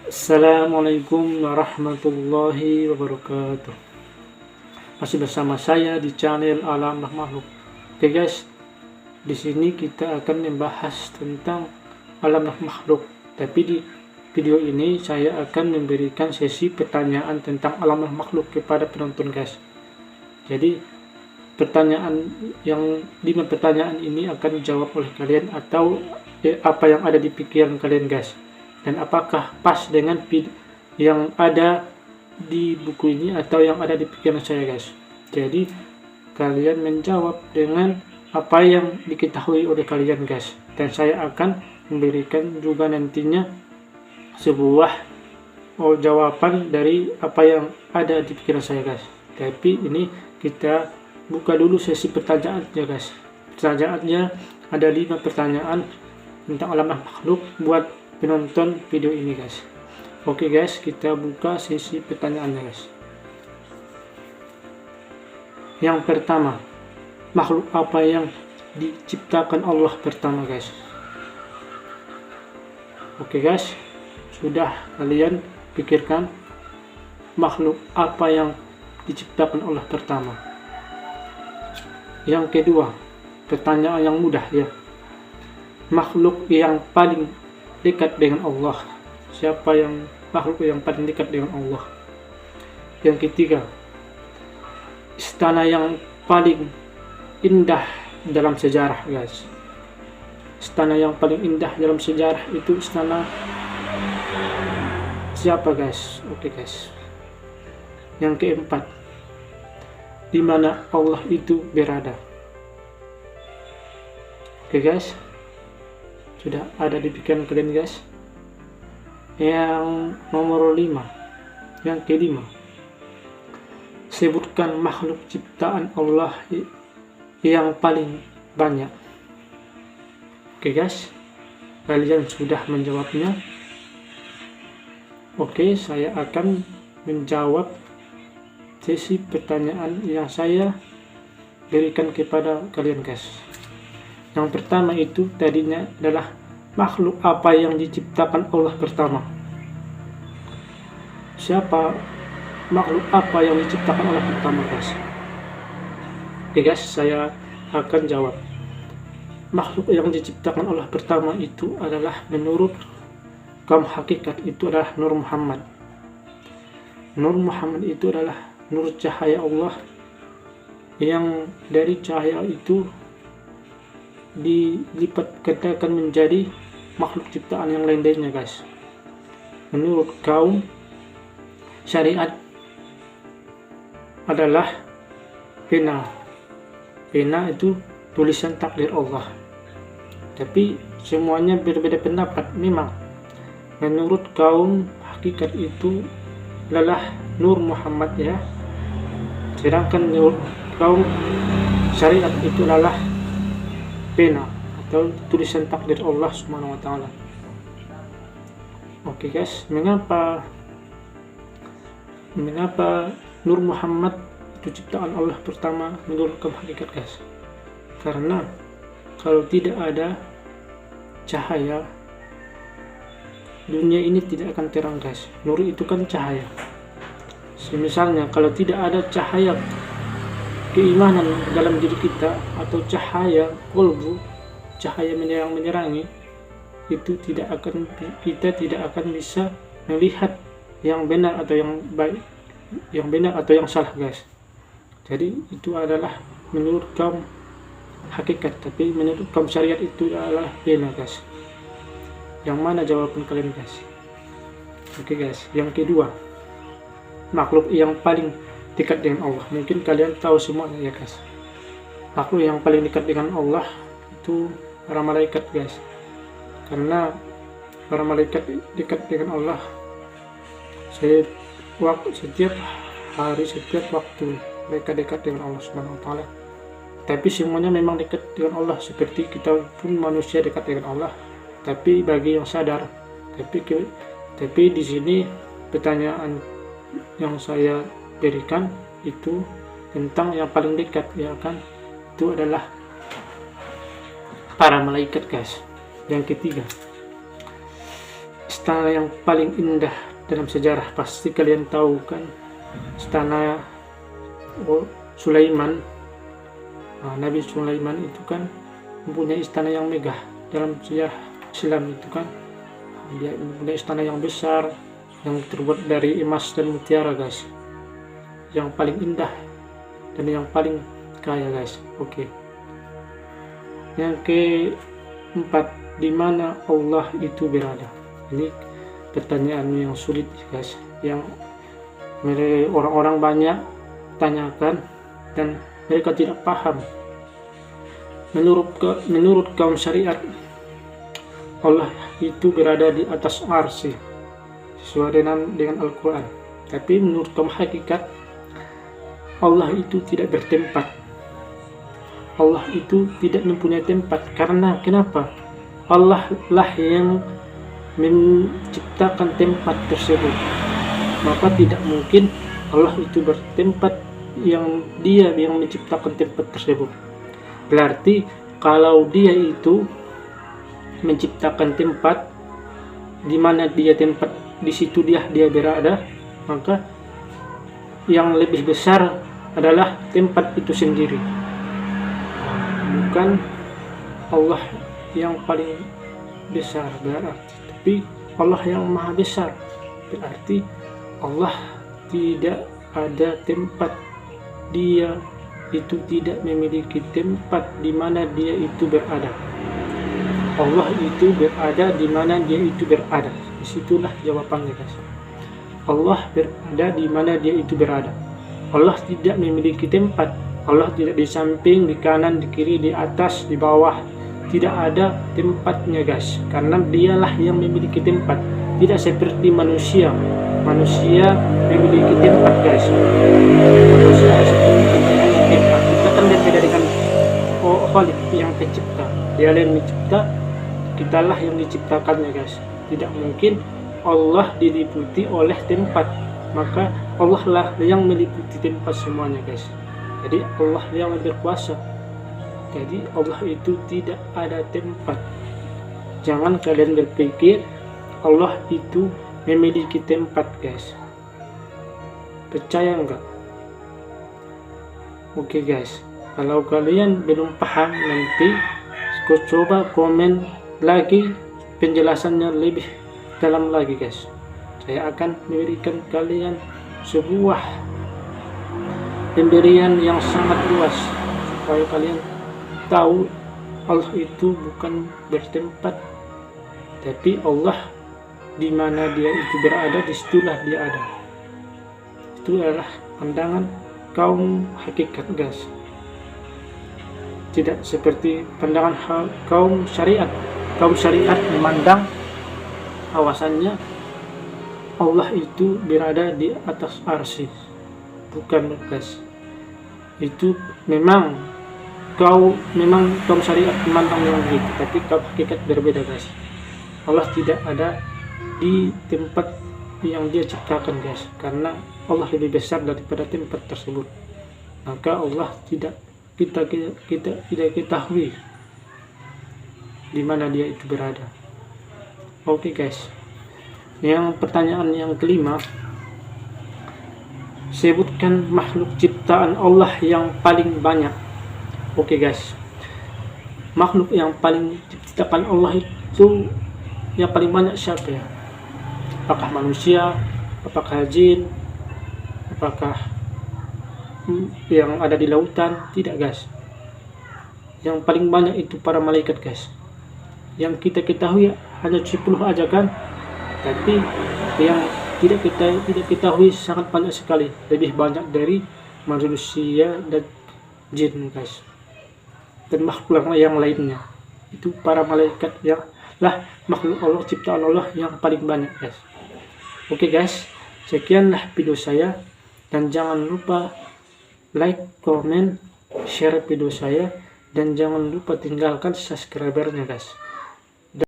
Assalamualaikum warahmatullahi wabarakatuh. Masih bersama saya di channel Alam Makhluk. Oke guys, di sini kita akan membahas tentang alam makhluk. Tapi di video ini saya akan memberikan sesi pertanyaan tentang alam makhluk kepada penonton guys. Jadi pertanyaan yang 5 pertanyaan ini akan dijawab oleh kalian atau apa yang ada di pikiran kalian guys. Dan apakah pas dengan yang ada di buku ini atau yang ada di pikiran saya guys. Jadi kalian menjawab dengan apa yang diketahui oleh kalian guys. Dan saya akan memberikan juga nantinya sebuah jawaban dari apa yang ada di pikiran saya guys. Tapi ini kita buka dulu sesi pertanyaannya guys. Pertanyaannya ada 5 pertanyaan tentang alam makhluk buat penonton video ini guys. Oke guys, kita buka sesi pertanyaannya guys. Yang pertama, makhluk apa yang diciptakan Allah pertama guys? Oke guys, sudah kalian pikirkan makhluk apa yang diciptakan Allah pertama? Yang kedua, pertanyaan yang mudah ya. Makhluk yang paling dekat dengan Allah. Siapa yang makhluk yang paling dekat dengan Allah? Yang ketiga, istana yang paling indah dalam sejarah guys. Istana yang paling indah dalam sejarah itu istana siapa guys? Oke guys. Yang keempat, di mana Allah itu berada? Oke guys, sudah ada di pikiran kalian guys. Yang nomor 5, yang kelima, sebutkan makhluk ciptaan Allah yang paling banyak. Oke guys, kalian sudah menjawabnya. Oke, saya akan menjawab sesi pertanyaan yang saya berikan kepada kalian guys. Yang pertama itu tadinya adalah makhluk apa yang diciptakan Allah pertama? Siapa makhluk apa yang diciptakan Allah pertama guys? Oke guys, saya akan jawab. Makhluk yang diciptakan Allah pertama itu adalah menurut kaum hakikat itu adalah Nur Muhammad. Nur Muhammad itu adalah nur cahaya Allah yang dari cahaya itu dilipat gandakan menjadi makhluk ciptaan yang lain-lainnya guys. Menurut kaum syariat adalah pena. Pena itu tulisan takdir Allah. Tapi semuanya berbeda pendapat memang. Menurut kaum hakikat itu adalah Nur Muhammad ya. Sedangkan menurut kaum syariat itu adalah pena atau tulisan takdir Allah Subhanahu wa taala. Oke guys, mengapa Nur Muhammad itu ciptaan Allah pertama menurut kaum hakikat guys? Karena kalau tidak ada cahaya, dunia ini tidak akan terang guys. Nur itu kan cahaya. Misalnya kalau tidak ada cahaya keimanan dalam diri kita atau cahaya kolbu, cahaya yang menerangi itu kita tidak akan bisa melihat yang benar atau yang baik, yang benar atau yang salah guys. Jadi itu adalah menurut kaum hakikat, tapi menurut kaum syariat itu adalah benar guys. Yang mana jawaban kalian guys? Oke guys, yang kedua, makhluk yang paling dekat dengan Allah. Mungkin kalian tahu semuanya ya guys. Makhluk yang paling dekat dengan Allah itu para malaikat guys. Karena para malaikat dekat dengan Allah setiap hari, setiap waktu mereka dekat dengan Allah Subhanahu wa taala. Tapi semuanya memang dekat dengan Allah, seperti kita pun manusia dekat dengan Allah. Tapi bagi yang sadar, tapi di sini pertanyaan yang saya berikan itu tentang yang paling dekat ya kan, itu adalah para malaikat guys. Yang ketiga, istana yang paling indah dalam sejarah, pasti kalian tahu kan, istana Sulaiman. Nabi Sulaiman itu kan mempunyai istana yang megah dalam sejarah Islam itu kan. Dia mempunyai istana yang besar yang terbuat dari emas dan mutiara guys, yang paling indah dan yang paling kaya guys. Oke. Yang keempat, di mana Allah itu berada? Ini pertanyaan yang sulit guys, yang orang-orang banyak tanyakan dan mereka tidak paham. Menurut kaum syariat, Allah itu berada di atas arsy sesuai dengan Al-Quran. Tapi menurut kaum hakikat, Allah itu tidak bertempat. Allah itu tidak mempunyai tempat. Karena kenapa? Allah lah yang menciptakan tempat tersebut. Maka tidak mungkin Allah itu bertempat yang dia yang menciptakan tempat tersebut. Berarti kalau dia itu menciptakan tempat, di mana dia tempat, di situ dia berada, maka yang lebih besar adalah tempat itu sendiri, bukan Allah yang paling besar berarti, tapi Allah yang maha besar. Berarti Allah tidak ada tempat, dia itu tidak memiliki tempat di mana dia itu berada. Allah itu berada di mana dia itu berada. Disitulah jawabannya guys. Allah berada di mana dia itu berada. Allah tidak memiliki tempat. Allah tidak di samping, di kanan, di kiri, di atas, di bawah. Tidak ada tempatnya guys, karena dialah yang memiliki tempat. Tidak seperti manusia. Manusia memiliki tempat guys. Manusia seperti tempat. Kita kan berbeda dengan Khalik yang pencipta. Dia yang mencipta, kitalah yang diciptakannya guys. Tidak mungkin Allah diliputi oleh tempat, maka Allah lah yang meliputi tempat semuanya guys. Jadi Allah yang berkuasa. Jadi Allah itu tidak ada tempat. Jangan kalian berpikir Allah itu memiliki tempat guys. Percaya enggak? Oke guys, kalau kalian belum paham, nanti coba komen lagi penjelasannya lebih dalam lagi guys. Saya akan memberikan kalian sebuah pemberian yang sangat luas supaya kalian tahu Allah itu bukan bertempat, tapi Allah di mana dia itu berada, disitulah dia ada. Itu adalah pandangan kaum hakikat guys, tidak seperti pandangan kaum syariat. Kaum syariat memandang awasannya Allah itu berada di atas arsy, bukan guys. Itu memang kaum syariat memandang yang begitu, tapi kaum hakikat berbeda guys. Allah tidak ada di tempat yang dia ciptakan guys, karena Allah lebih besar daripada tempat tersebut. Maka Allah tidak kita tidak ketahui di mana dia itu berada. Oke guys, yang pertanyaan yang kelima, sebutkan makhluk ciptaan Allah yang paling banyak. Oke guys, makhluk yang paling diciptakan Allah itu yang paling banyak siapa ya? Apakah manusia, apakah jin, apakah yang ada di lautan? Tidak guys, yang paling banyak itu para malaikat guys. Yang kita ketahui hanya 10 aja kan, tapi yang tidak kita ketahui sangat banyak sekali, lebih banyak dari manusia dan jin guys, dan makhluk yang lainnya. Itu para malaikat yang lah makhluk Allah, ciptaan Allah yang paling banyak guys. Oke guys, sekianlah video saya, dan jangan lupa like, comment, share video saya, dan jangan lupa tinggalkan subscribernya guys.